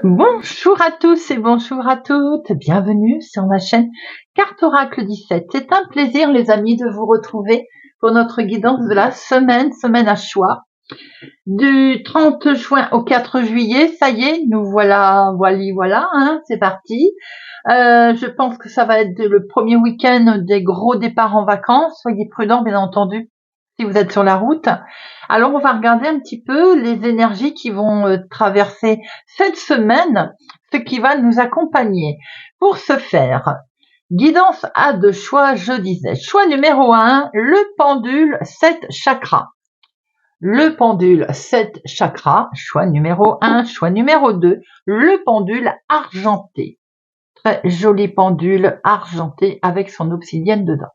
Bonjour à tous et bonjour à toutes, bienvenue sur ma chaîne Carte Oracle 17. C'est un plaisir les amis de vous retrouver pour notre guidance de la semaine à choix. Du 30 juin au 4 juillet, ça y est, nous voilà, hein, c'est parti. Je pense que ça va être le premier week-end des gros départs en vacances, soyez prudents bien entendu si vous êtes sur la route. Alors on va regarder un petit peu les énergies qui vont traverser cette semaine, ce qui va nous accompagner. Pour ce faire, guidance à deux choix, je disais. Choix numéro 1, le pendule 7 chakras. Le pendule 7 chakras, choix numéro 1. Choix numéro 2, le pendule argenté. Très joli pendule argenté avec son obsidienne dedans.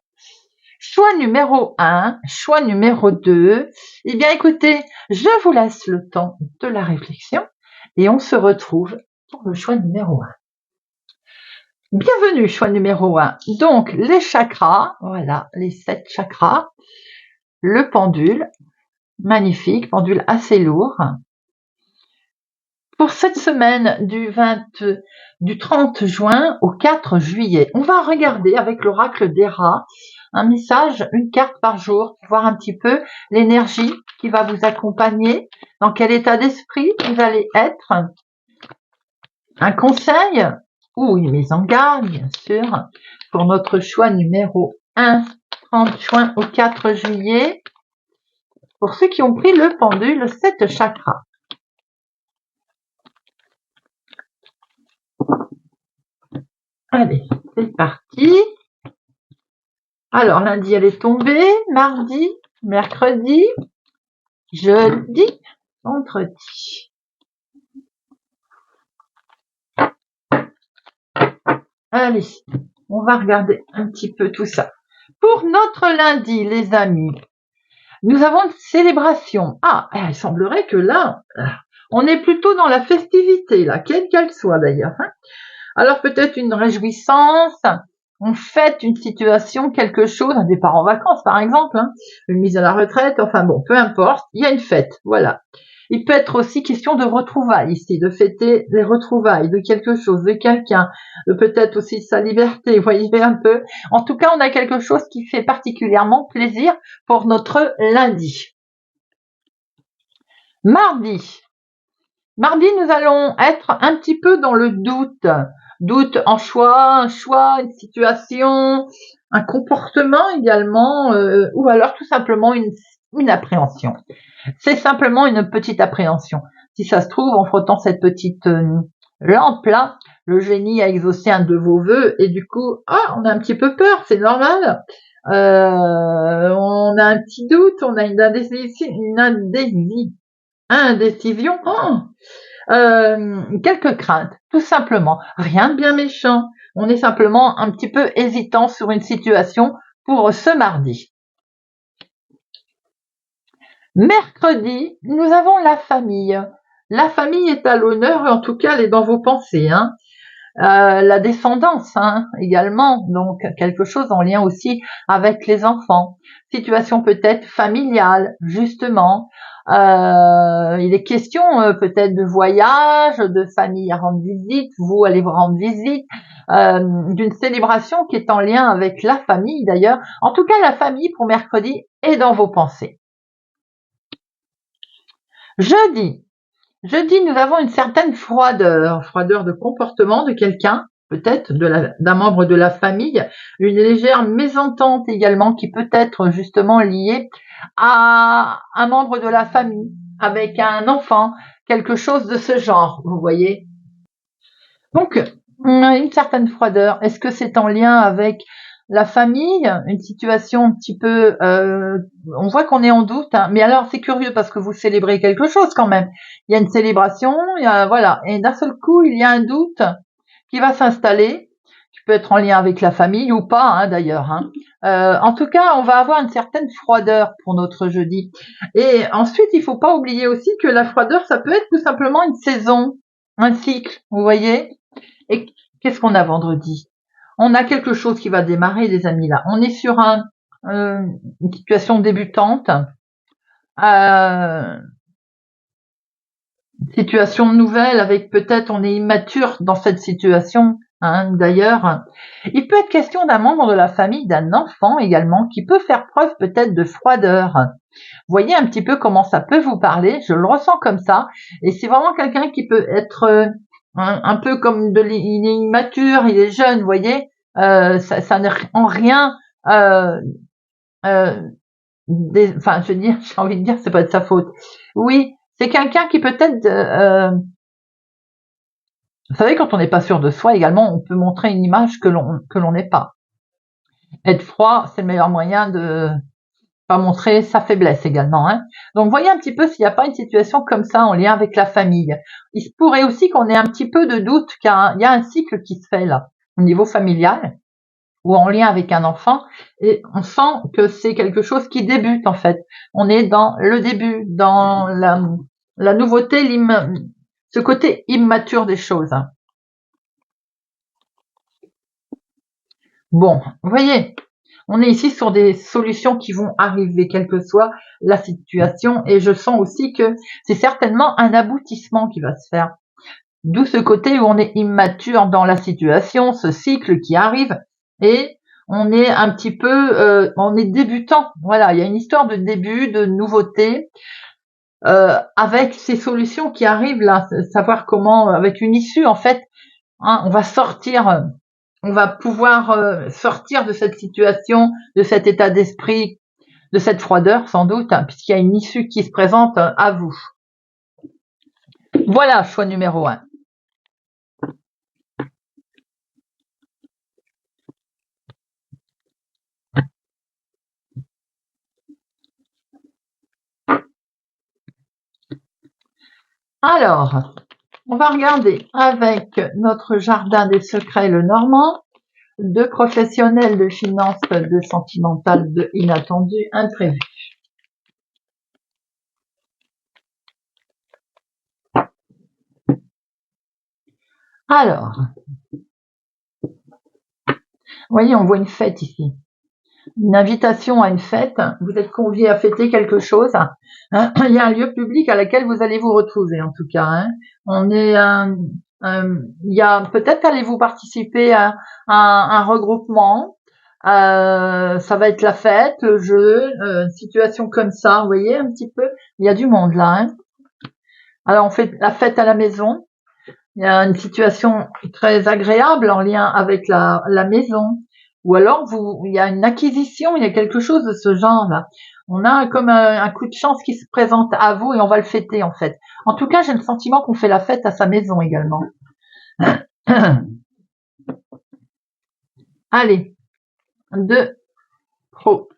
Choix numéro 1, choix numéro 2. Eh bien, écoutez, je vous laisse le temps de la réflexion et on se retrouve pour le choix numéro 1. Bienvenue, choix numéro 1. Donc, les chakras, voilà, les 7 chakras, le pendule, magnifique, pendule assez lourd. Pour cette semaine du 30 juin au 4 juillet, on va regarder avec l'oracle d'Héra un message, une carte par jour, pour voir un petit peu l'énergie qui va vous accompagner, dans quel état d'esprit vous allez être, un conseil ou une mise en garde, bien sûr, pour notre choix numéro 1, 30 juin au 4 juillet, pour ceux qui ont pris le pendule 7 chakras. Allez, c'est parti. Alors, lundi, elle est tombée, mardi, mercredi, jeudi, vendredi. Allez, on va regarder un petit peu tout ça. Pour notre lundi, les amis, nous avons une célébration. Ah, il semblerait que là, on est plutôt dans la festivité, là, quelle qu'elle soit d'ailleurs. Hein. Alors, peut-être une réjouissance, on fête une situation, quelque chose, un départ en vacances par exemple, hein, une mise à la retraite, enfin bon, peu importe, il y a une fête, voilà. Il peut être aussi question de retrouvailles ici, de fêter les retrouvailles de quelque chose, de quelqu'un, de peut-être aussi sa liberté, vous voyez un peu. En tout cas, on a quelque chose qui fait particulièrement plaisir pour notre lundi. Mardi, nous allons être un petit peu dans le doute. Doute en choix, un choix, une situation, un comportement également, ou alors tout simplement une appréhension. C'est simplement une petite appréhension. Si ça se trouve, en frottant cette petite lampe là, le génie a exaucé un de vos vœux et du coup, on a un petit peu peur, c'est normal. On a un petit doute, on a une indécision. Quelques craintes, tout simplement. Rien de bien méchant. On est simplement un petit peu hésitant sur une situation pour ce mardi. Mercredi, nous avons la famille. La famille est à l'honneur, en tout cas, elle est dans vos pensées. Hein. La descendance également, donc quelque chose en lien aussi avec les enfants. Situation peut-être familiale, justement. Il est question peut-être de voyage, de famille à rendre visite, vous allez vous rendre visite, d'une célébration qui est en lien avec la famille d'ailleurs. En tout cas, la famille pour mercredi est dans vos pensées. Jeudi, nous avons une certaine froideur de comportement de quelqu'un, peut-être d'un membre de la famille, une légère mésentente également qui peut être justement liée à un membre de la famille, avec un enfant, quelque chose de ce genre, vous voyez. Donc, on a une certaine froideur. Est-ce que c'est en lien avec la famille, une situation un petit peu, on voit qu'on est en doute, hein, mais alors c'est curieux parce que vous célébrez quelque chose quand même. Il y a une célébration, voilà, et d'un seul coup il y a un doute qui va s'installer, qui peut être en lien avec la famille ou pas, d'ailleurs. En tout cas, on va avoir une certaine froideur pour notre jeudi. Et ensuite, il faut pas oublier aussi que la froideur, ça peut être tout simplement une saison, un cycle, vous voyez. Et qu'est-ce qu'on a vendredi? On a quelque chose qui va démarrer, les amis, là. On est sur une situation débutante, situation nouvelle avec peut-être on est immature dans cette situation. Hein, d'ailleurs, il peut être question d'un membre de la famille, d'un enfant également, qui peut faire preuve peut-être de froideur. Voyez un petit peu comment ça peut vous parler, je le ressens comme ça, et c'est vraiment quelqu'un qui peut être un peu comme il est immature, il est jeune, vous voyez, ça n'est en rien, enfin, je veux dire, j'ai envie de dire, c'est pas de sa faute. Oui, c'est quelqu'un qui peut-être, vous savez, quand on n'est pas sûr de soi, également, on peut montrer une image que l'on n'est pas. Être froid, c'est le meilleur moyen de pas montrer sa faiblesse également. Hein. Donc, voyez un petit peu s'il n'y a pas une situation comme ça en lien avec la famille. Il se pourrait aussi qu'on ait un petit peu de doute qu'il y a un cycle qui se fait là, au niveau familial ou en lien avec un enfant, et on sent que c'est quelque chose qui débute en fait. On est dans le début, dans la nouveauté, ce côté immature des choses. Bon, vous voyez, on est ici sur des solutions qui vont arriver, quelle que soit la situation, et je sens aussi que c'est certainement un aboutissement qui va se faire. D'où ce côté où on est immature dans la situation, ce cycle qui arrive, et on est un petit peu, on est débutant. Voilà, il y a une histoire de début, de nouveauté, avec ces solutions qui arrivent là, savoir comment, avec une issue en fait, hein, on va sortir. On va pouvoir sortir de cette situation, de cet état d'esprit, de cette froideur sans doute, hein, puisqu'il y a une issue qui se présente à vous. Voilà, choix numéro 1. Alors, on va regarder avec notre jardin des secrets le normand, de professionnels de finances, de sentimental, de inattendu, imprévu. Alors, vous voyez, on voit une fête ici. Une invitation à une fête, vous êtes convié à fêter quelque chose. Hein, il y a un lieu public à laquelle vous allez vous retrouver en tout cas. Hein. On est il y a peut-être allez-vous participer à un regroupement. Ça va être la fête, le jeu, une situation comme ça, vous voyez un petit peu. Il y a du monde là. Hein. Alors on fait la fête à la maison. Il y a une situation très agréable en lien avec la maison. Ou alors il y a une acquisition, il y a quelque chose de ce genre-là. On a comme un coup de chance qui se présente à vous et on va le fêter en fait. En tout cas, j'ai le sentiment qu'on fait la fête à sa maison également. Allez, 2 pro.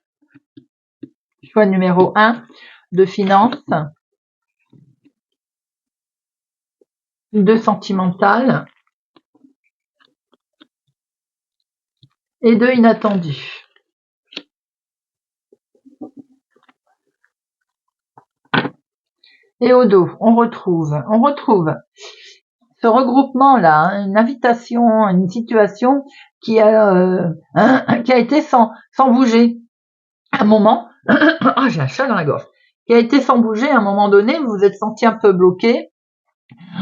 Choix numéro 1 de finance, 2 sentimental et 2 inattendu. Et au dos, on retrouve ce regroupement-là, hein, une invitation, une situation qui a été sans bouger. À un moment, oh, j'ai un chat dans la gorge, qui a été sans bouger à un moment donné, vous vous êtes senti un peu bloqué.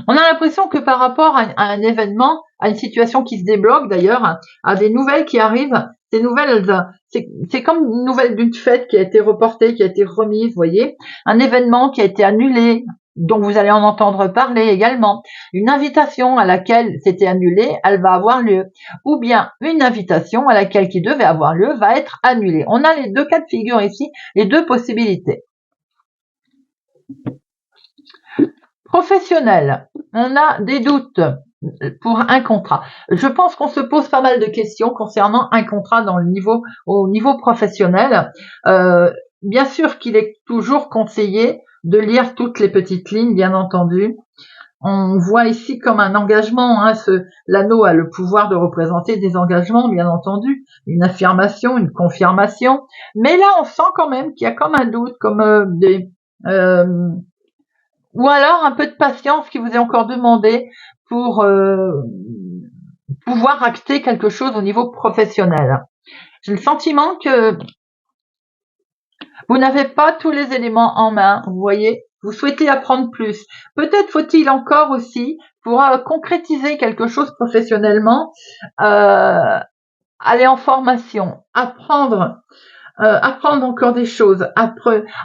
On a l'impression que par rapport à un événement, à une situation qui se débloque d'ailleurs, à des nouvelles qui arrivent, ces nouvelles, c'est comme une nouvelle d'une fête qui a été reportée, qui a été remise, vous voyez, un événement qui a été annulé, dont vous allez en entendre parler également, une invitation à laquelle c'était annulé, elle va avoir lieu, ou bien une invitation à laquelle qui devait avoir lieu va être annulée. On a les deux cas de figure ici, les deux possibilités. Professionnel, on a des doutes pour un contrat. Je pense qu'on se pose pas mal de questions concernant un contrat au niveau professionnel. Bien sûr qu'il est toujours conseillé de lire toutes les petites lignes, bien entendu. On voit ici comme un engagement, hein, l'anneau a le pouvoir de représenter des engagements, bien entendu, une affirmation, une confirmation. Mais là, on sent quand même qu'il y a comme un doute, comme ou alors un peu de patience qui vous est encore demandé pour pouvoir acter quelque chose au niveau professionnel. J'ai le sentiment que Vous n'avez pas tous les éléments en main, vous voyez. Vous souhaitez apprendre plus. Peut-être faut-il encore aussi, pour concrétiser quelque chose professionnellement, aller en formation, apprendre encore des choses,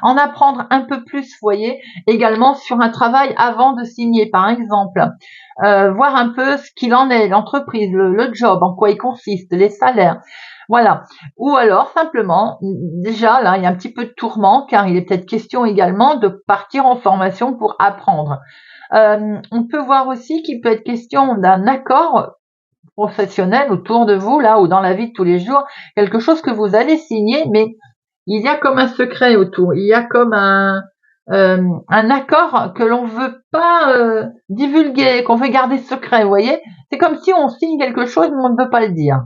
en apprendre un peu plus, vous voyez, également sur un travail avant de signer, par exemple, voir un peu ce qu'il en est, l'entreprise, le job, en quoi il consiste, les salaires, voilà. Ou alors simplement, déjà là, il y a un petit peu de tourment, car il est peut-être question également de partir en formation pour apprendre. On peut voir aussi qu'il peut être question d'un accord professionnel autour de vous, là, ou dans la vie de tous les jours, quelque chose que vous allez signer, mais il y a comme un secret autour, il y a comme un accord que l'on veut pas divulguer, qu'on veut garder secret, vous voyez. C'est comme si on signe quelque chose, mais on ne veut pas le dire.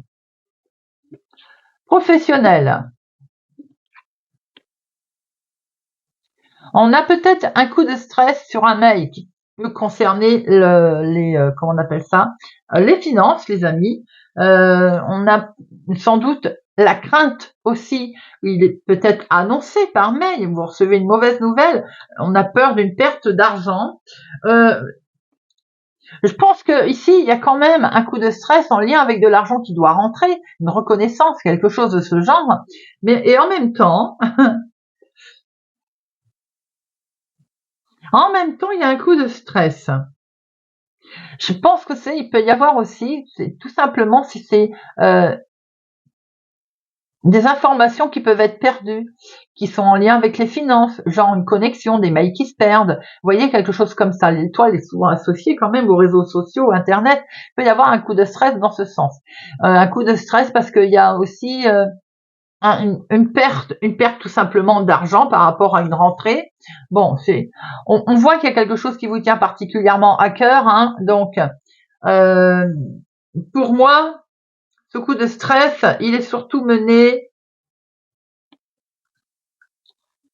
Professionnel. On a peut-être un coup de stress sur un mail qui peut concerner comment on appelle ça, les finances, les amis. On a sans doute la crainte aussi, il est peut-être annoncé par mail, vous recevez une mauvaise nouvelle, on a peur d'une perte d'argent. Je pense que ici, il y a quand même un coup de stress en lien avec de l'argent qui doit rentrer, une reconnaissance, quelque chose de ce genre. Et en même temps, il y a un coup de stress. Je pense que il peut y avoir aussi, c'est tout simplement si c'est des informations qui peuvent être perdues, qui sont en lien avec les finances, genre une connexion, des mails qui se perdent. Vous voyez, quelque chose comme ça. L'étoile est souvent associée quand même aux réseaux sociaux, Internet. Il peut y avoir un coup de stress dans ce sens. Un coup de stress parce qu'il y a aussi une perte tout simplement d'argent par rapport à une rentrée. Bon, on voit qu'il y a quelque chose qui vous tient particulièrement à cœur, hein, donc pour moi, ce coup de stress, il est surtout mené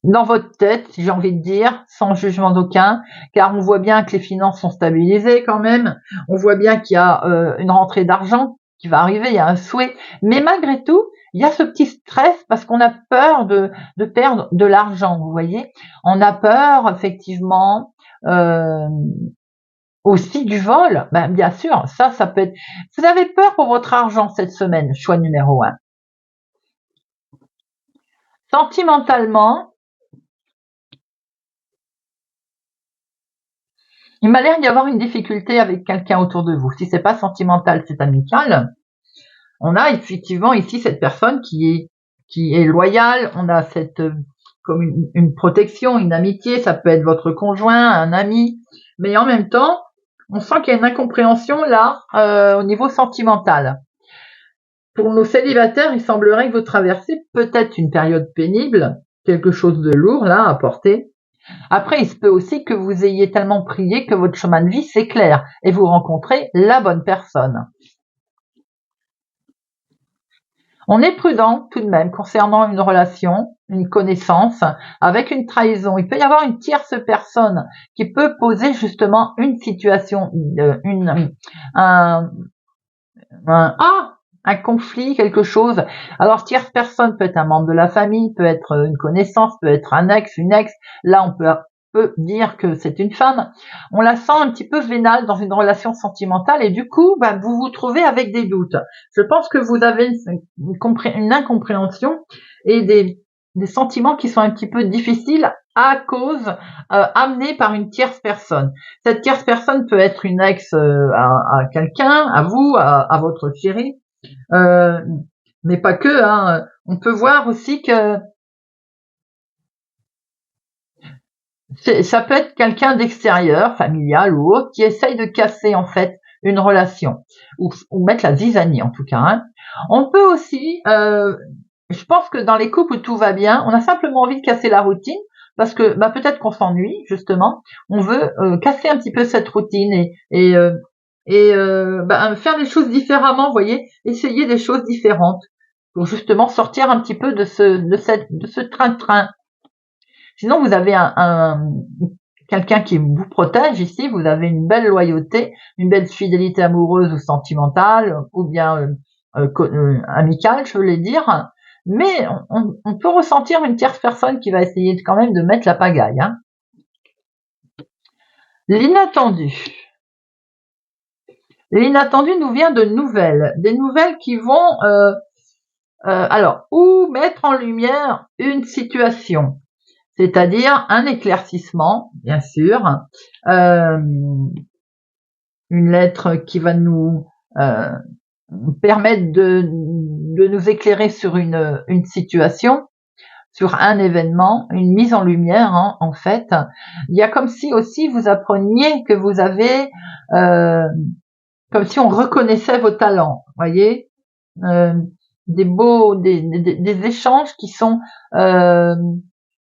dans votre tête, si j'ai envie de dire, sans jugement d'aucun, car on voit bien que les finances sont stabilisées quand même, on voit bien qu'il y a une rentrée d'argent qui va arriver, il y a un souhait, mais malgré tout, il y a ce petit stress parce qu'on a peur de perdre de l'argent, vous voyez. On a peur, effectivement, aussi du vol. Ben, bien sûr, ça peut être... Vous avez peur pour votre argent cette semaine, choix numéro 1. Sentimentalement, il m'a l'air d'y avoir une difficulté avec quelqu'un autour de vous. Si c'est pas sentimental, c'est amical. On a effectivement ici cette personne qui est loyale. On a cette comme une protection, une amitié. Ça peut être votre conjoint, un ami, mais en même temps, on sent qu'il y a une incompréhension là au niveau sentimental. Pour nos célibataires, il semblerait que vous traversez peut-être une période pénible, quelque chose de lourd là à porter. Après, il se peut aussi que vous ayez tellement prié que votre chemin de vie s'éclaire et vous rencontrez la bonne personne. On est prudent tout de même concernant une relation, une connaissance, avec une trahison. Il peut y avoir une tierce personne qui peut poser justement une situation, un conflit, quelque chose. Alors, tierce personne peut être un membre de la famille, peut être une connaissance, peut être un ex, une ex. Là, on peut dire que c'est une femme. On la sent un petit peu vénale dans une relation sentimentale et du coup, vous vous trouvez avec des doutes. Je pense que vous avez une incompréhension et des sentiments qui sont un petit peu difficiles à cause amenés par une tierce personne. Cette tierce personne peut être une ex à quelqu'un, à vous, à votre chéri, mais pas que. Hein. On peut voir aussi que ça peut être quelqu'un d'extérieur, familial ou autre, qui essaye de casser en fait une relation ou mettre la zizanie en tout cas. Hein. On peut aussi, je pense que dans les couples où tout va bien, on a simplement envie de casser la routine parce que peut-être qu'on s'ennuie justement. On veut casser un petit peu cette routine et faire les choses différemment, vous voyez, essayer des choses différentes pour justement sortir un petit peu de ce train-train. Sinon, vous avez quelqu'un qui vous protège ici, vous avez une belle loyauté, une belle fidélité amoureuse ou sentimentale, ou bien amicale, je voulais dire. mais on peut ressentir une tierce personne qui va essayer quand même de mettre la pagaille. Hein. L'inattendu. L'inattendu nous vient de nouvelles, des nouvelles qui vont alors ou mettre en lumière une situation, c'est-à-dire un éclaircissement, bien sûr, une lettre qui va nous permettre de nous éclairer sur une situation, sur un événement, une mise en lumière, hein, en fait. Il y a comme si aussi vous appreniez que vous avez, comme si on reconnaissait vos talents, voyez, des échanges qui sont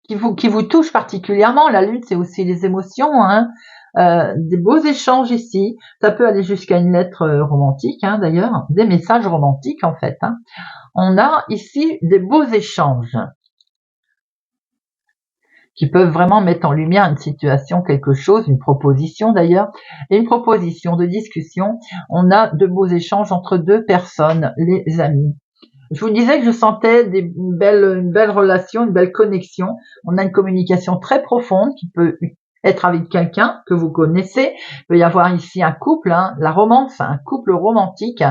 qui vous touchent particulièrement. La lune, c'est aussi les émotions, hein. Des beaux échanges ici. Ça peut aller jusqu'à une lettre romantique, hein, d'ailleurs, des messages romantiques en fait. Hein. On a ici des beaux échanges qui peuvent vraiment mettre en lumière une situation, quelque chose, une proposition d'ailleurs, et une proposition de discussion. On a de beaux échanges entre deux personnes, les amis. Je vous disais que je sentais une belle relation, une belle connexion. On a une communication très profonde qui peut être avec quelqu'un que vous connaissez. Il peut y avoir ici un couple, hein, la romance, un couple romantique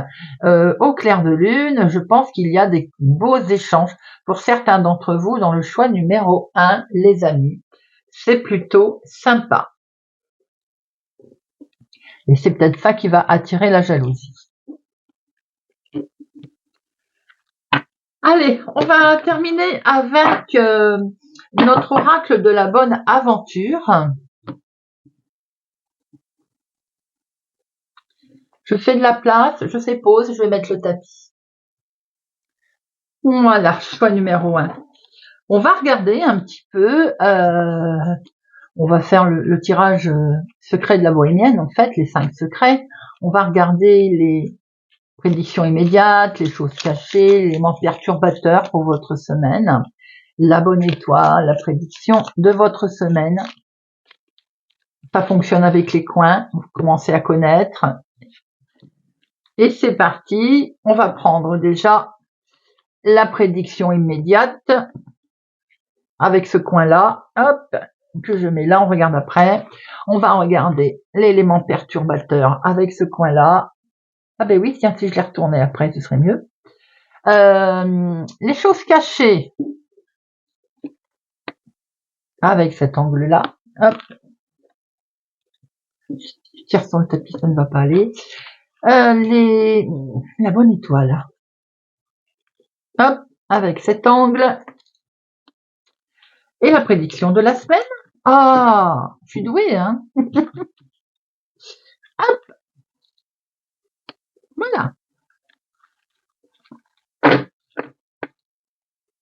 au clair de lune. Je pense qu'il y a des beaux échanges pour certains d'entre vous dans le choix numéro 1, les amis. C'est plutôt sympa. Et c'est peut-être ça qui va attirer la jalousie. Allez, on va terminer avec notre oracle de la bonne aventure. Je fais de la place, je fais pause, je vais mettre le tapis. Voilà, choix numéro 1. On va regarder un petit peu, on va faire le tirage secret de la bohémienne, en fait, les 5 secrets. On va regarder les prédictions immédiates, les choses cachées, les éléments perturbateurs pour votre semaine, la bonne étoile, la prédiction de votre semaine. Ça fonctionne avec les coins, vous commencez à connaître. Et c'est parti, on va prendre déjà la prédiction immédiate avec ce coin-là, hop, que je mets là, on regarde après. On va regarder l'élément perturbateur avec ce coin-là. Ah ben oui, tiens, si je l'ai retourné après, ce serait mieux. Les choses cachées avec cet angle-là, hop. Je tire sur le tapis, ça ne va pas aller. La bonne étoile. Hop, avec cet angle. Et la prédiction de la semaine. Ah, je suis douée, hein. Hop. Voilà.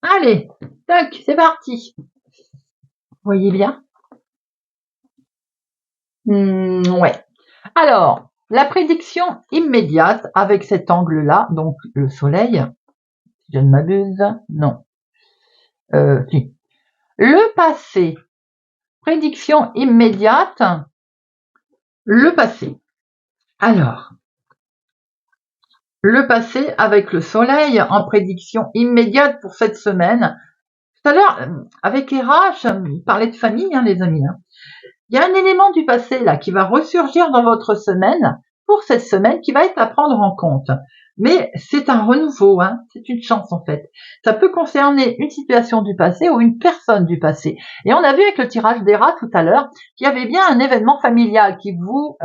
Allez, tac, c'est parti. Vous voyez bien? Ouais. Alors, la prédiction immédiate avec cet angle-là, donc le soleil, si je ne m'abuse, non. Si. Le passé. Prédiction immédiate. Le passé. Alors, le passé avec le soleil en prédiction immédiate pour cette semaine. Tout à l'heure, avec Hera, je parlais de famille, hein, les amis. Hein. Il y a un élément du passé là qui va ressurgir dans votre semaine, pour cette semaine, qui va être à prendre en compte. Mais c'est un renouveau, hein, c'est une chance en fait. Ça peut concerner une situation du passé ou une personne du passé. Et on a vu avec le tirage d'Hera tout à l'heure qu'il y avait bien un événement familial qui vous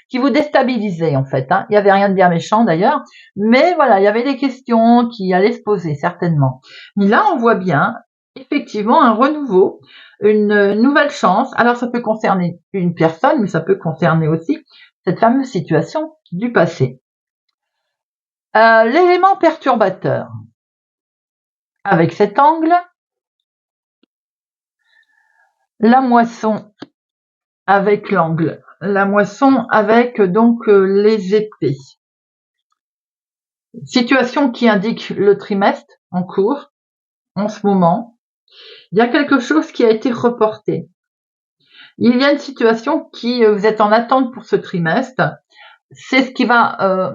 qui vous déstabilisait en fait. Hein. Il n'y avait rien de bien méchant d'ailleurs, mais voilà, il y avait des questions qui allaient se poser certainement. Mais là, on voit bien effectivement un renouveau, une nouvelle chance. Alors ça peut concerner une personne, mais ça peut concerner aussi cette fameuse situation du passé. L'élément perturbateur. Avec cet angle, la moisson avec l'angle. La moisson avec donc les épées. Situation qui indique le trimestre en cours, en ce moment. Il y a quelque chose qui a été reporté. Il y a une situation qui, vous êtes en attente pour ce trimestre. C'est ce qui va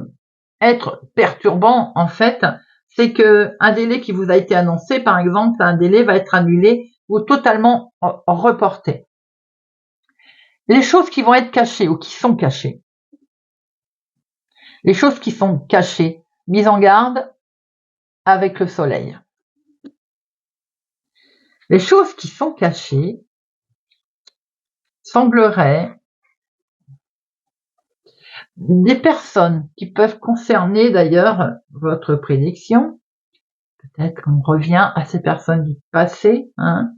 être perturbant en fait, c'est que un délai qui vous a été annoncé, par exemple, un délai va être annulé ou totalement reporté. Les choses qui vont être cachées ou qui sont cachées. Les choses qui sont cachées, mises en garde avec le soleil. Les choses qui sont cachées sembleraient des personnes qui peuvent concerner d'ailleurs votre prédiction. Peut-être qu'on revient à ces personnes du passé, hein,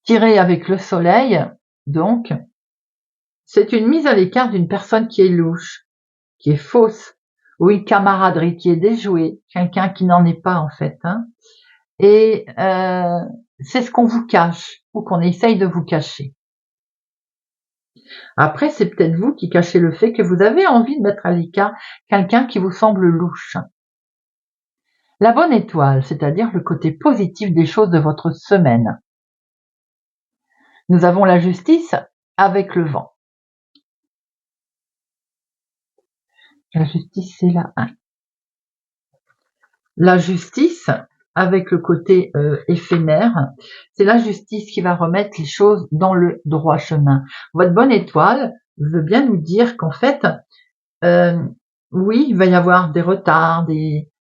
tirées avec le soleil. Donc, c'est une mise à l'écart d'une personne qui est louche, qui est fausse, ou une camaraderie qui est déjouée, quelqu'un qui n'en est pas en fait. Hein. Et c'est ce qu'on vous cache, ou qu'on essaye de vous cacher. Après, c'est peut-être vous qui cachez le fait que vous avez envie de mettre à l'écart quelqu'un qui vous semble louche. La bonne étoile, c'est-à-dire le côté positif des choses de votre semaine. Nous avons la justice avec le vent. La justice, c'est la 1. La justice, avec le côté éphémère, c'est la justice qui va remettre les choses dans le droit chemin. Votre bonne étoile veut bien nous dire qu'en fait, oui, il va y avoir des retards,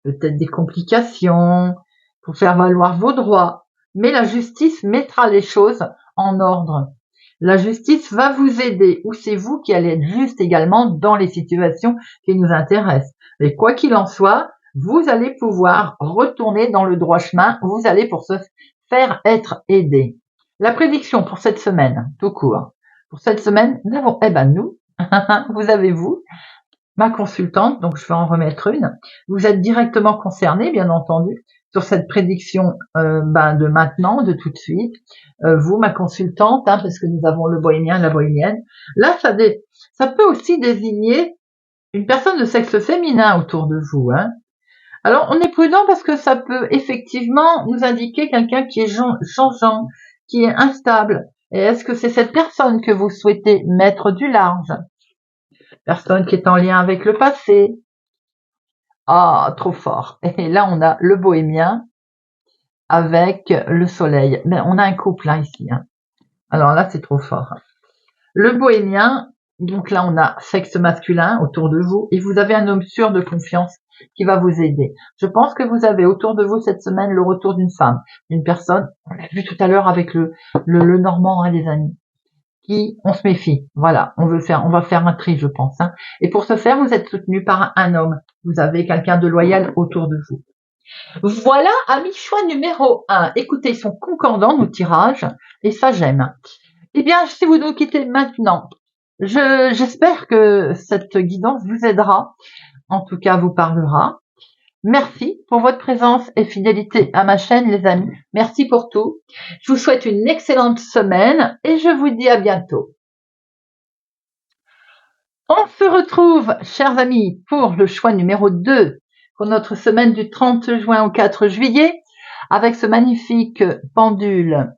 peut-être des complications pour faire valoir vos droits, mais la justice mettra les choses en ordre. La justice va vous aider, ou c'est vous qui allez être juste également dans les situations qui nous intéressent. Mais quoi qu'il en soit, vous allez pouvoir retourner dans le droit chemin, vous allez pour se faire être aidé. La prédiction pour cette semaine, tout court. Pour cette semaine, nous avons, nous, vous avez vous, ma consultante, donc je vais en remettre une. Vous êtes directement concerné, bien entendu, sur cette prédiction de maintenant, de tout de suite. Vous, ma consultante, hein, parce que nous avons le bohémien, la bohémienne. Là, ça peut aussi désigner une personne de sexe féminin autour de vous. Hein. Alors, on est prudent parce que ça peut effectivement nous indiquer quelqu'un qui est changeant, qui est instable. Et est-ce que c'est cette personne que vous souhaitez mettre du large? Personne qui est en lien avec le passé. Ah, trop fort. Et là, on a le bohémien avec le soleil. Mais on a un couple là, ici. Hein. Alors là, c'est trop fort. Le bohémien, donc là, on a sexe masculin autour de vous et vous avez un homme sûr de confiance qui va vous aider. Je pense que vous avez autour de vous cette semaine le retour d'une femme, une personne, on l'a vu tout à l'heure avec le Normand, hein, les amis. On se méfie. Voilà, on va faire un tri, je pense. Hein. Et pour ce faire, vous êtes soutenu par un homme. Vous avez quelqu'un de loyal autour de vous. Voilà, amis, choix numéro 1. Écoutez, ils sont concordants, nos tirages, et ça, j'aime. Eh bien, si vous nous quittez maintenant, j'espère que cette guidance vous aidera, en tout cas vous parlera. Merci pour votre présence et fidélité à ma chaîne, les amis. Merci pour tout. Je vous souhaite une excellente semaine et je vous dis à bientôt. On se retrouve, chers amis, pour le choix numéro 2, pour notre semaine du 30 juin au 4 juillet, avec ce magnifique pendule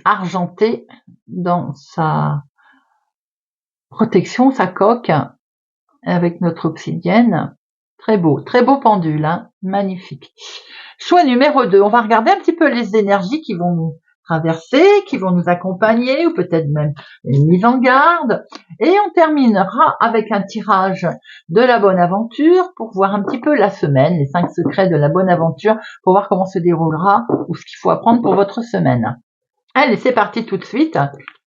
argenté dans sa protection, sa coque, avec notre obsidienne. Très beau pendule, hein, magnifique. Choix numéro 2, on va regarder un petit peu les énergies qui vont nous traverser, qui vont nous accompagner, ou peut-être même une mise en garde. Et on terminera avec un tirage de la bonne aventure pour voir un petit peu la semaine, les 5 secrets de la bonne aventure, pour voir comment se déroulera ou ce qu'il faut apprendre pour votre semaine. Allez, c'est parti tout de suite.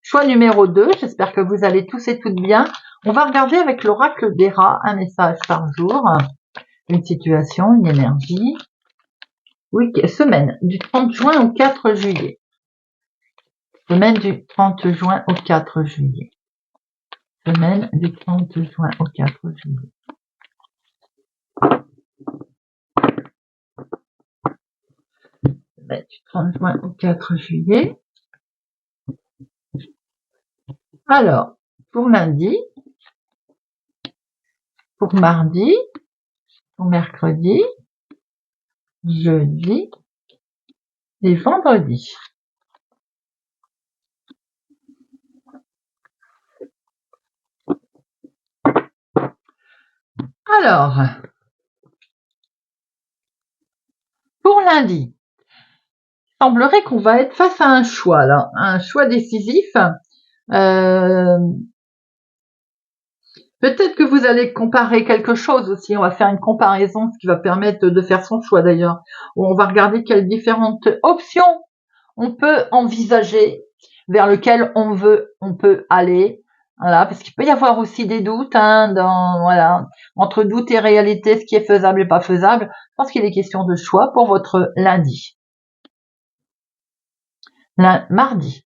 Choix numéro 2, j'espère que vous allez tous et toutes bien. On va regarder avec l'oracle des rats, un message par jour, une situation, une énergie. Oui, semaine du 30 juin au 4 juillet. Semaine du 30 juin au 4 juillet. Semaine du 30 juin au 4 juillet. Semaine du 30 juin au 4 juillet. Alors, pour lundi, pour mardi, pour mercredi, jeudi et vendredi. Alors, pour lundi, il semblerait qu'on va être face à un choix, là, un choix décisif. Peut-être que vous allez comparer quelque chose aussi. On va faire une comparaison, ce qui va permettre de faire son choix d'ailleurs. On va regarder quelles différentes options on peut envisager, vers lesquelles on peut aller. Voilà, parce qu'il peut y avoir aussi des doutes, hein, entre doute et réalité, ce qui est faisable et pas faisable. Je pense qu'il est question de choix pour votre lundi. Mardi.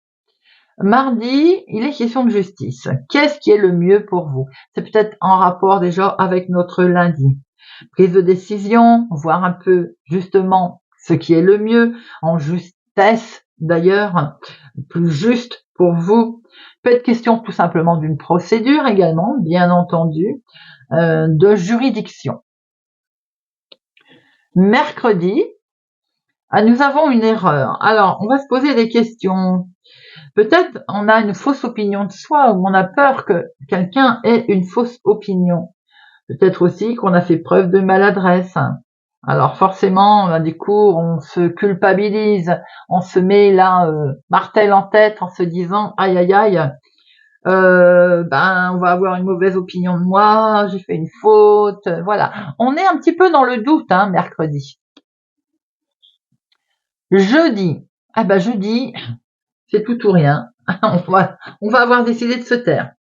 Mardi, il est question de justice. Qu'est-ce qui est le mieux pour vous? C'est peut-être en rapport déjà avec notre lundi. Prise de décision, voir un peu justement ce qui est le mieux, en justesse d'ailleurs, plus juste pour vous. Peut être question tout simplement d'une procédure également, bien entendu, de juridiction. Mercredi, nous avons une erreur. Alors, on va se poser des questions. Peut-être on a une fausse opinion de soi ou on a peur que quelqu'un ait une fausse opinion. Peut-être aussi qu'on a fait preuve de maladresse. Alors forcément, du coup, on se culpabilise, on se met là martel en tête en se disant aïe aïe aïe, on va avoir une mauvaise opinion de moi, j'ai fait une faute, voilà. On est un petit peu dans le doute, hein, mercredi. Jeudi, jeudi, c'est tout ou rien. on va avoir décidé de se taire.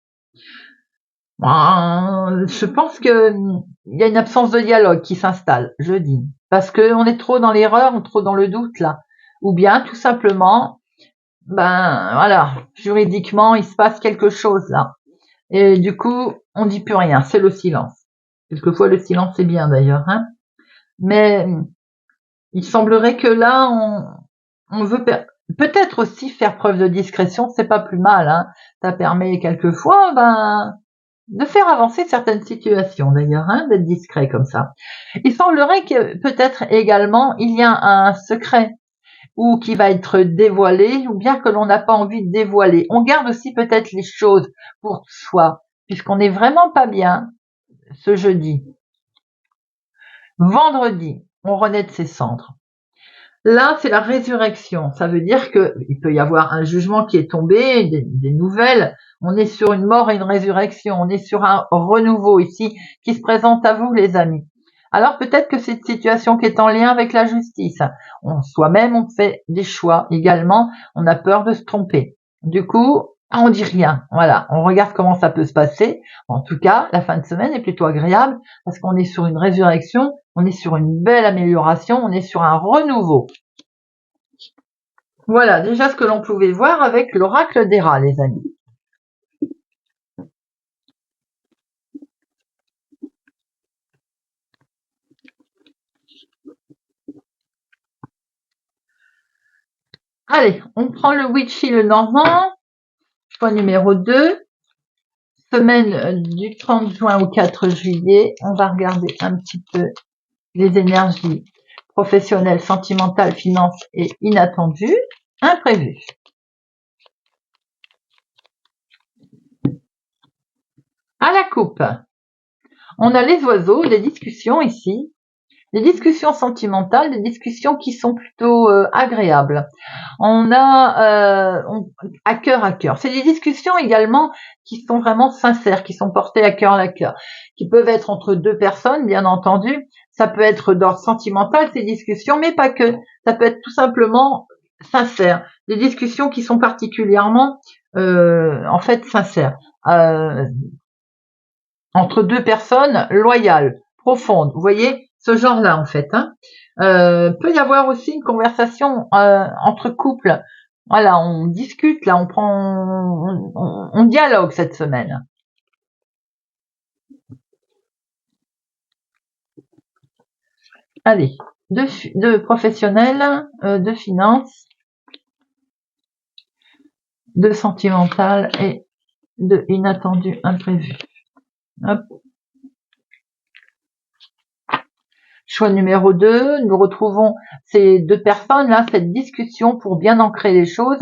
Je pense que il y a une absence de dialogue qui s'installe jeudi, parce que on est trop dans l'erreur, on est trop dans le doute là, ou bien tout simplement, voilà, juridiquement il se passe quelque chose là, et du coup on dit plus rien, c'est le silence. Quelquefois le silence c'est bien d'ailleurs, hein, mais il semblerait que là on veut peut-être aussi faire preuve de discrétion, c'est pas plus mal, hein, ça permet quelquefois, de faire avancer certaines situations d'ailleurs, hein, d'être discret comme ça. Il semblerait que peut-être également il y a un secret ou qui va être dévoilé ou bien que l'on n'a pas envie de dévoiler. On garde aussi peut-être les choses pour soi puisqu'on n'est vraiment pas bien ce jeudi. Vendredi, on renaît de ses cendres. Là, c'est la résurrection. Ça veut dire que il peut y avoir un jugement qui est tombé, des nouvelles. On est sur une mort et une résurrection. On est sur un renouveau ici qui se présente à vous, les amis. Alors peut-être que cette situation qui est en lien avec la justice. Soi-même, on fait des choix également. On a peur de se tromper. Du coup, on dit rien. Voilà. On regarde comment ça peut se passer. En tout cas, la fin de semaine est plutôt agréable parce qu'on est sur une résurrection. On est sur une belle amélioration, on est sur un renouveau. Voilà déjà ce que l'on pouvait voir avec l'oracle des rats, les amis. Allez, on prend le Witchy le Normand, choix numéro 2, semaine du 30 juin au 4 juillet. On va regarder un petit peu les énergies professionnelles, sentimentales, finances et inattendues, imprévues. À la coupe, on a les oiseaux, des discussions ici, des discussions sentimentales, des discussions qui sont plutôt agréables. On a à cœur. C'est des discussions également qui sont vraiment sincères, qui sont portées à cœur, qui peuvent être entre deux personnes, bien entendu. Ça peut être d'ordre sentimental, ces discussions, mais pas que. Ça peut être tout simplement sincère. Des discussions qui sont particulièrement, en fait, sincères. Entre deux personnes loyales, profondes. Vous voyez, ce genre-là, en fait. Hein. Peut y avoir aussi une conversation entre couples. Voilà, on discute, là, on dialogue cette semaine. Allez, de professionnel, de finance, de sentimental et de inattendu, imprévu. Hop. Choix numéro 2, nous retrouvons ces deux personnes-là, cette discussion pour bien ancrer les choses.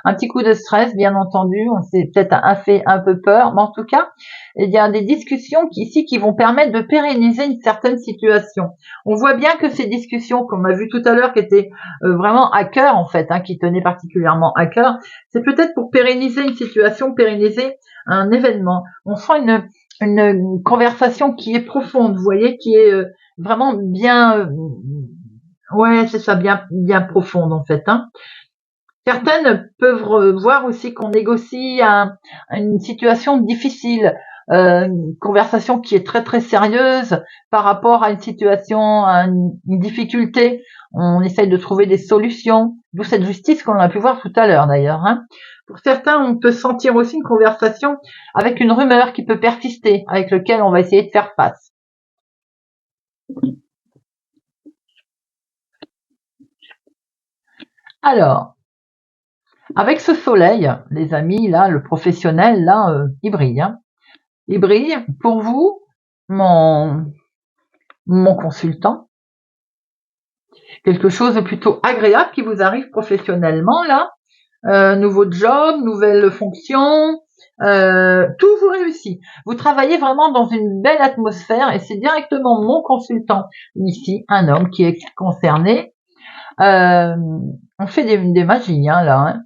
Un petit coup de stress, bien entendu, on s'est peut-être fait un peu peur, mais en tout cas, il y a des discussions ici qui vont permettre de pérenniser une certaine situation. On voit bien que ces discussions, qu'on a vu tout à l'heure, qui étaient vraiment à cœur en fait, qui tenaient particulièrement à cœur, c'est peut-être pour pérenniser une situation, pérenniser un événement. On sent une conversation qui est profonde, vous voyez, qui est vraiment bien, ouais, c'est ça, bien profonde en fait. Certaines peuvent voir aussi qu'on négocie une situation difficile, une conversation qui est très très sérieuse par rapport à une situation, à une difficulté. On essaye de trouver des solutions, d'où cette justice qu'on a pu voir tout à l'heure d'ailleurs. Pour certains, on peut sentir aussi une conversation avec une rumeur qui peut persister, avec laquelle on va essayer de faire face. Alors, avec ce soleil, les amis, là, le professionnel, là, il brille. Il brille pour vous, mon consultant. Quelque chose de plutôt agréable qui vous arrive professionnellement, là. Nouveau job, nouvelle fonction, tout vous réussit. Vous travaillez vraiment dans une belle atmosphère et c'est directement mon consultant ici, un homme qui est concerné. On fait des magies, là.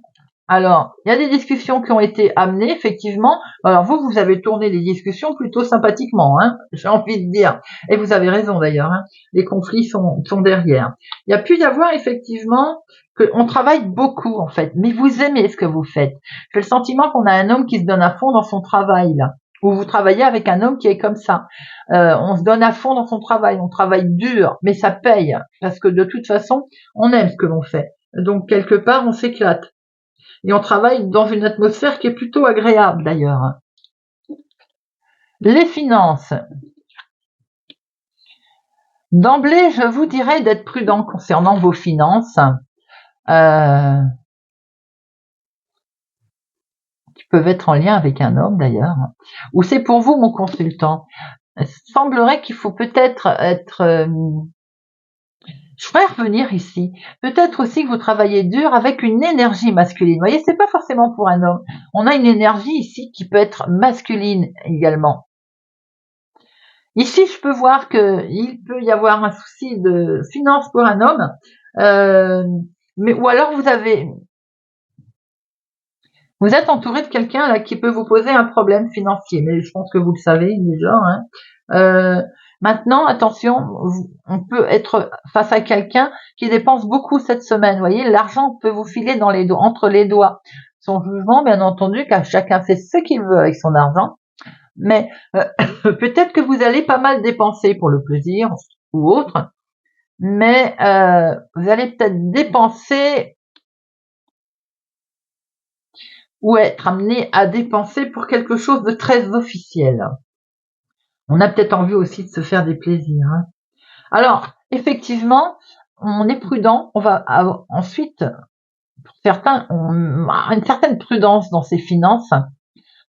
Alors, il y a des discussions qui ont été amenées, effectivement. Alors vous avez tourné les discussions plutôt sympathiquement, j'ai envie de dire. Et vous avez raison d'ailleurs, les conflits sont derrière. Il y a pu y avoir effectivement qu'on travaille beaucoup en fait, mais vous aimez ce que vous faites. J'ai le sentiment qu'on a un homme qui se donne à fond dans son travail là. Ou vous travaillez avec un homme qui est comme ça. On se donne à fond dans son travail, on travaille dur, mais ça paye, parce que de toute façon, on aime ce que l'on fait. Donc quelque part, on s'éclate. Et on travaille dans une atmosphère qui est plutôt agréable d'ailleurs. Les finances. D'emblée, je vous dirais d'être prudent concernant vos finances. Qui peuvent être en lien avec un homme d'ailleurs. Ou c'est pour vous mon consultant. Il semblerait qu'il faut peut-être être... je voudrais revenir ici. Peut-être aussi que vous travaillez dur avec une énergie masculine. Vous voyez, c'est pas forcément pour un homme. On a une énergie ici qui peut être masculine également. Ici, je peux voir qu'il peut y avoir un souci de finance pour un homme, mais ou alors vous êtes entouré de quelqu'un là qui peut vous poser un problème financier, mais je pense que vous le savez déjà. Maintenant, attention, on peut être face à quelqu'un qui dépense beaucoup cette semaine. Vous voyez, l'argent peut vous filer dans les doigts, entre les doigts. Son jugement, bien entendu, car chacun fait ce qu'il veut avec son argent. Mais peut-être que vous allez pas mal dépenser pour le plaisir ou autre, mais vous allez peut-être dépenser ou être amené à dépenser pour quelque chose de très officiel. On a peut-être envie aussi de se faire des plaisirs. Alors, effectivement, on est prudent, on va ensuite, pour certains, on a une certaine prudence dans ses finances,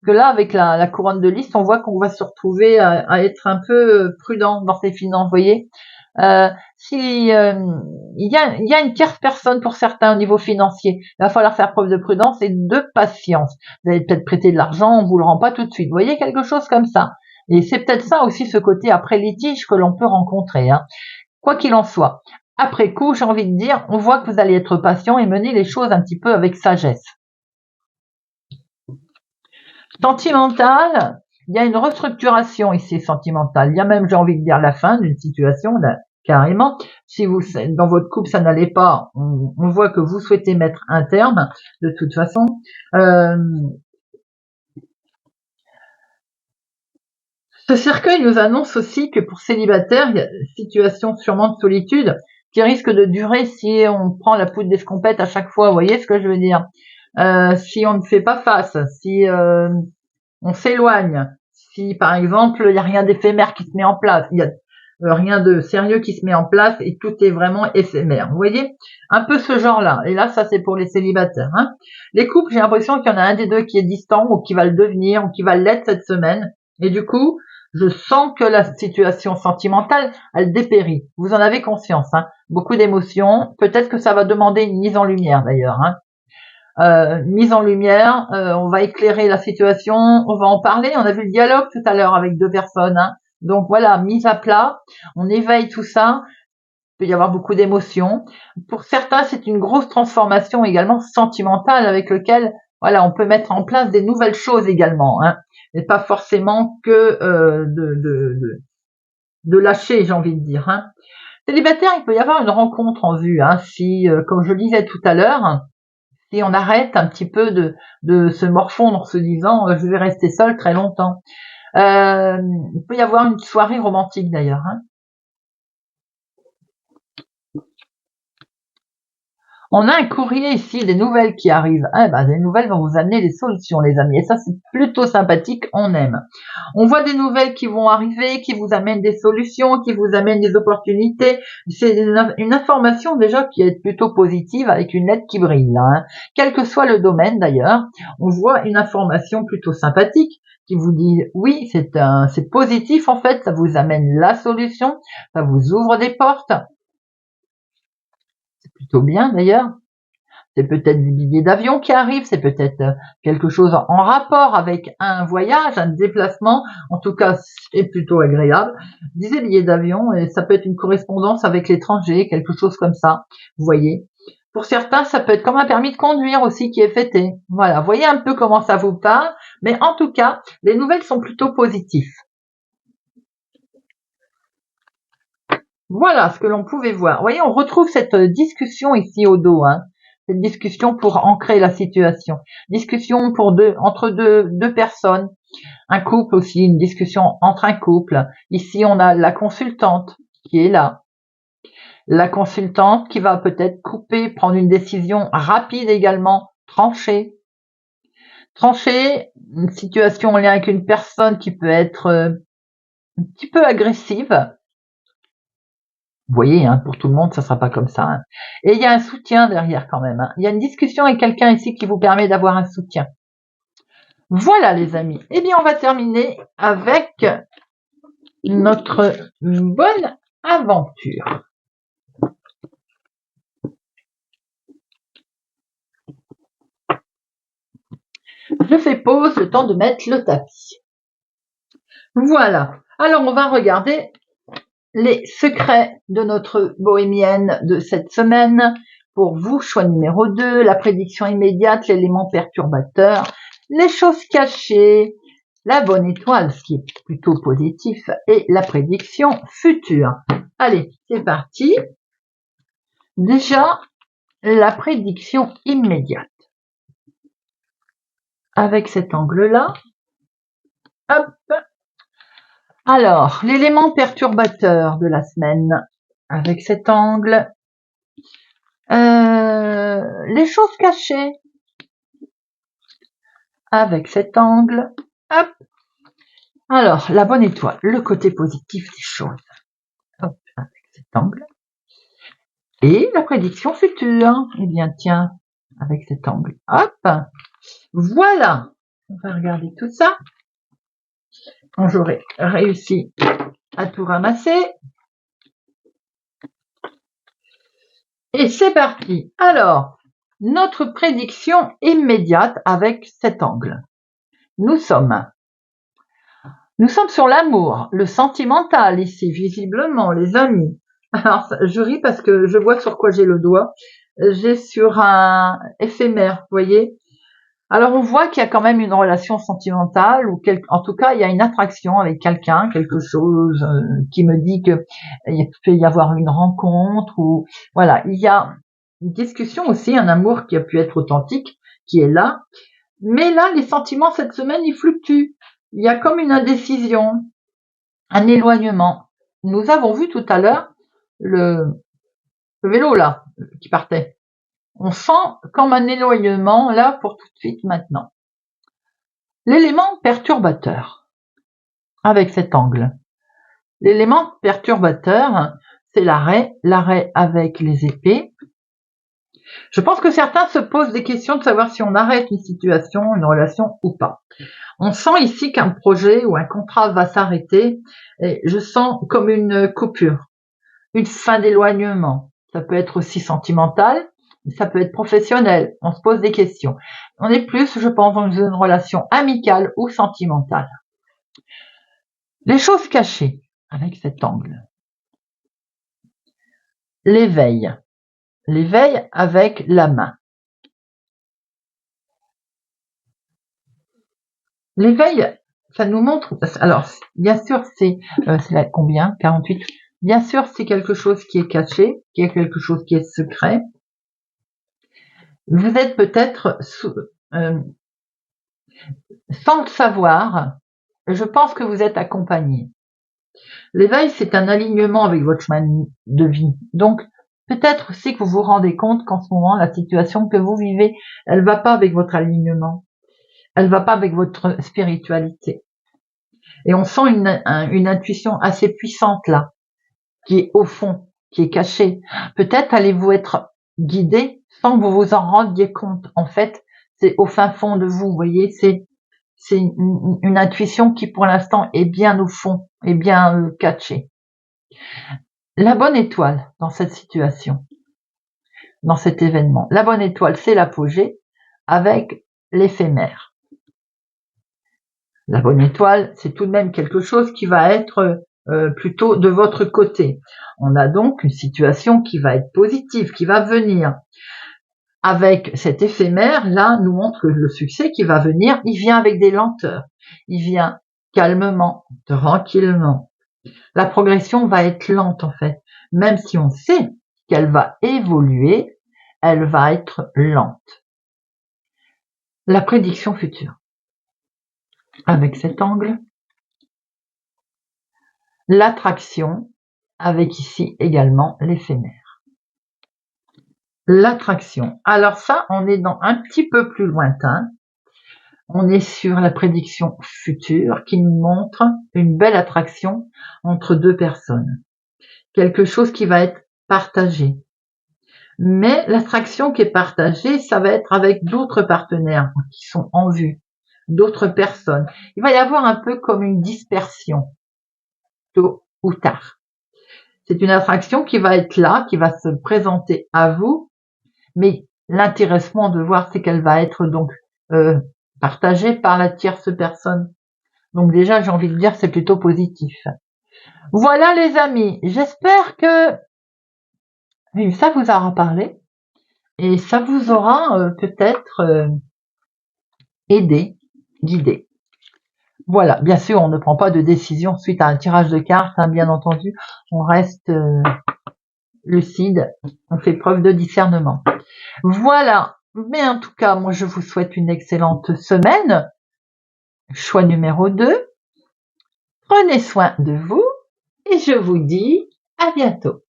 que là, avec la couronne de liste, on voit qu'on va se retrouver à être un peu prudent dans ses finances, vous voyez. Il y a une tierce personne pour certains au niveau financier, il va falloir faire preuve de prudence et de patience. Vous allez peut-être prêter de l'argent, on vous le rend pas tout de suite. Vous voyez, quelque chose comme ça. Et c'est peut-être ça aussi, ce côté après litige que l'on peut rencontrer. Quoi qu'il en soit. Après coup, j'ai envie de dire, on voit que vous allez être patient et mener les choses un petit peu avec sagesse. Sentimental, il y a une restructuration ici sentimentale. Il y a même, j'ai envie de dire, la fin d'une situation, là, carrément. Si vous, dans votre couple, ça n'allait pas, on voit que vous souhaitez mettre un terme, de toute façon. Ce cercueil nous annonce aussi que pour célibataires, il y a une situation sûrement de solitude qui risque de durer si on prend la poudre d'escompette à chaque fois. Vous voyez ce que je veux dire? Si on ne fait pas face, si on s'éloigne, si par exemple il n'y a rien d'éphémère qui se met en place, il y a rien de sérieux qui se met en place et tout est vraiment éphémère. Vous voyez? Un peu ce genre-là. Et là, ça c'est pour les célibataires. Les couples, j'ai l'impression qu'il y en a un des deux qui est distant ou qui va le devenir ou qui va l'être cette semaine. Et du coup, Je sens que la situation sentimentale, elle dépérit. Vous en avez conscience, hein. Beaucoup d'émotions. Peut-être que ça va demander une mise en lumière d'ailleurs, hein. Mise en lumière, on va éclairer la situation, on va en parler. On a vu le dialogue tout à l'heure avec deux personnes, hein. Donc voilà, mise à plat, on éveille tout ça. Il peut y avoir beaucoup d'émotions. Pour certains, c'est une grosse transformation également sentimentale avec lequel, voilà, on peut mettre en place des nouvelles choses également, hein, et pas forcément que de lâcher, j'ai envie de dire, hein. Célibataire, il peut y avoir une rencontre en vue, hein, si, comme je le disais tout à l'heure, si on arrête un petit peu de se morfondre en se disant je vais rester seul très longtemps. Il peut y avoir une soirée romantique d'ailleurs, hein. On a un courrier ici, des nouvelles qui arrivent. Des nouvelles vont vous amener des solutions, les amis. Et ça, c'est plutôt sympathique, on aime. On voit des nouvelles qui vont arriver, qui vous amènent des solutions, qui vous amènent des opportunités. C'est une information déjà qui est plutôt positive avec une lettre qui brille, là, hein. Quel que soit le domaine d'ailleurs, on voit une information plutôt sympathique qui vous dit oui, c'est positif en fait, ça vous amène la solution, ça vous ouvre des portes. Plutôt bien d'ailleurs. C'est peut-être des billets d'avion qui arrivent, c'est peut-être quelque chose en rapport avec un voyage, un déplacement. En tout cas, c'est plutôt agréable. Je disais billets d'avion, et ça peut être une correspondance avec l'étranger, quelque chose comme ça. Vous voyez. Pour certains, ça peut être comme un permis de conduire aussi qui est fêté. Voilà, vous voyez un peu comment ça vous parle. Mais en tout cas, les nouvelles sont plutôt positives. Voilà ce que l'on pouvait voir. Vous voyez, on retrouve cette discussion ici au dos, hein. Cette discussion pour ancrer la situation. Discussion pour entre deux personnes. Un couple aussi, une discussion entre un couple. Ici, on a la consultante qui est là. La consultante qui va peut-être couper, prendre une décision rapide également, trancher. Trancher, une situation en lien avec une personne qui peut être un petit peu agressive. Vous voyez, hein, pour tout le monde, ça sera pas comme ça, hein. Et il y a un soutien derrière quand même, hein. Il y a une discussion avec quelqu'un ici qui vous permet d'avoir un soutien. Voilà les amis. Eh bien, on va terminer avec notre bonne aventure. Je fais pause, le temps de mettre le tapis. Voilà. Alors, on va regarder les secrets de notre bohémienne de cette semaine. Pour vous, choix numéro 2, la prédiction immédiate, l'élément perturbateur, les choses cachées, la bonne étoile, ce qui est plutôt positif, et la prédiction future. Allez, c'est parti. Déjà, la prédiction immédiate. Avec cet angle-là. Hop. Alors, l'élément perturbateur de la semaine. Avec cet angle. Les choses cachées. Avec cet angle. Hop. Alors, la bonne étoile, le côté positif des choses. Hop, avec cet angle. Et la prédiction future. Eh bien, tiens, avec cet angle. Hop. Voilà. On va regarder tout ça. Quand j'aurai réussi à tout ramasser. Et c'est parti. Alors, notre prédiction immédiate avec cet angle. Nous sommes sur l'amour, le sentimental ici, visiblement, les amis. Alors, je ris parce que je vois sur quoi j'ai le doigt. J'ai sur un éphémère, vous voyez. Alors, on voit qu'il y a quand même une relation sentimentale, ou en tout cas, il y a une attraction avec quelqu'un, quelque chose qui me dit que il peut y avoir une rencontre, ou voilà, il y a une discussion aussi, un amour qui a pu être authentique, qui est là. Mais là, les sentiments cette semaine, ils fluctuent. Il y a comme une indécision, un éloignement. Nous avons vu tout à l'heure le vélo là qui partait. On sent comme un éloignement là pour tout de suite maintenant. L'élément perturbateur avec cet angle. L'élément perturbateur, c'est l'arrêt avec les épées. Je pense que certains se posent des questions de savoir si on arrête une situation, une relation ou pas. On sent ici qu'un projet ou un contrat va s'arrêter et je sens comme une coupure, une fin d'éloignement. Ça peut être aussi sentimental, ça peut être professionnel. On se pose des questions. On est plus, je pense, dans une relation amicale ou sentimentale. Les choses cachées avec cet angle. L'éveil. L'éveil avec la main. L'éveil, ça nous montre, alors bien sûr c'est là combien 48. Bien sûr c'est quelque chose qui est caché, qui est quelque chose qui est secret. Vous êtes peut-être sans le savoir, je pense que vous êtes accompagné. L'éveil c'est un alignement avec votre chemin de vie. Donc peut-être aussi que vous vous rendez compte qu'en ce moment la situation que vous vivez, elle va pas avec votre alignement. Elle va pas avec votre spiritualité. Et on sent une intuition assez puissante là, qui est au fond, qui est cachée. Peut-être allez-vous être guidé sans que vous vous en rendiez compte. En fait, c'est au fin fond de vous, vous voyez, c'est une intuition qui pour l'instant est bien au fond, est bien cachée. La bonne étoile dans cette situation, dans cet événement, la bonne étoile, c'est l'apogée avec l'éphémère. La bonne étoile, c'est tout de même quelque chose qui va être plutôt de votre côté. On a donc une situation qui va être positive, qui va venir. Avec cet éphémère, là, nous montre que le succès qui va venir, il vient avec des lenteurs. Il vient calmement, tranquillement. La progression va être lente, en fait. Même si on sait qu'elle va évoluer, elle va être lente. La prédiction future. Avec cet angle, l'attraction, avec ici également l'éphémère. L'attraction. Alors ça, on est dans un petit peu plus lointain. On est sur la prédiction future qui nous montre une belle attraction entre deux personnes. Quelque chose qui va être partagé. Mais l'attraction qui est partagée, ça va être avec d'autres partenaires qui sont en vue, d'autres personnes. Il va y avoir un peu comme une dispersion, tôt ou tard. C'est une attraction qui va être là, qui va se présenter à vous, mais l'intéressement de voir, c'est qu'elle va être donc partagée par la tierce personne. Donc déjà, j'ai envie de dire, c'est plutôt positif. Voilà les amis, j'espère que ça vous aura parlé et ça vous aura peut-être aidé, guidé. Voilà, bien sûr, on ne prend pas de décision suite à un tirage de cartes, hein, bien entendu, on reste lucide, on fait preuve de discernement. Voilà, mais en tout cas, moi je vous souhaite une excellente semaine. Choix numéro 2, prenez soin de vous et je vous dis à bientôt.